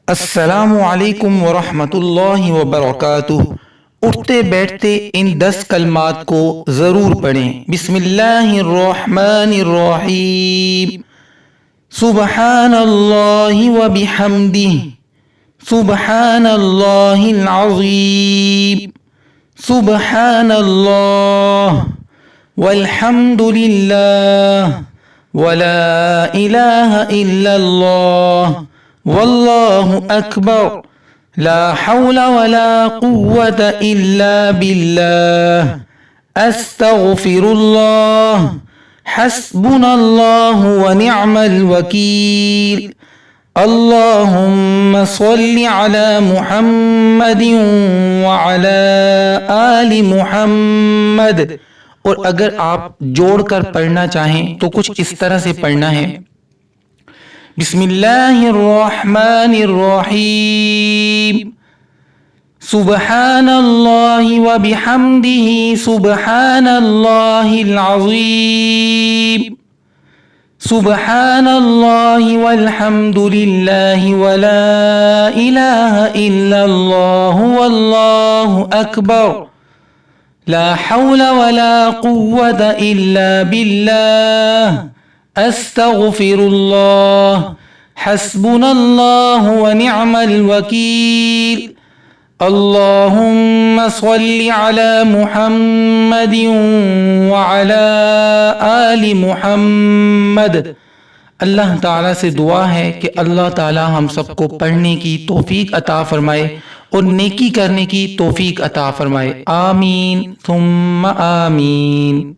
السلام علیکم ورحمۃ اللہ وبرکاتہ۔ اٹھتے بیٹھتے ان 10 کلمات کو ضرور پڑھیں۔ بسم اللہ الرحمن الرحیم۔ سبحان اللہ وبحمدہ، سبحان اللہ العظیم، سبحان اللہ والحمد للہ ولا الہ الا اللہ واللہ اکبر، لا حول ولا قوة الا باللہ، استغفر اللہ، حسبنا اللہ ونعم الوکیل، اللہم صل علی محمد وعلی آل محمد۔ اور اگر آپ جوڑ کر پڑھنا چاہیں تو کچھ اس طرح سے پڑھنا ہے۔ بسم اللہ الرحمن الرحیم، سبحان اللہ وبحمدہ، سبحان اللہ العظیم، سبحان اللہ والحمد للہ ولا الہ الا اللہ واللہ اکبر، لا حول ولا قوة الا باللہ، استغفر اللہ، حسبنا اللہ ونعم الوکیل، اللہم صل علی محمد وعلی آل محمد۔ اللہ تعالیٰ سے دعا ہے کہ اللہ تعالیٰ ہم سب کو پڑھنے کی توفیق عطا فرمائے اور نیکی کرنے کی توفیق عطا فرمائے، آمین ثم آمین۔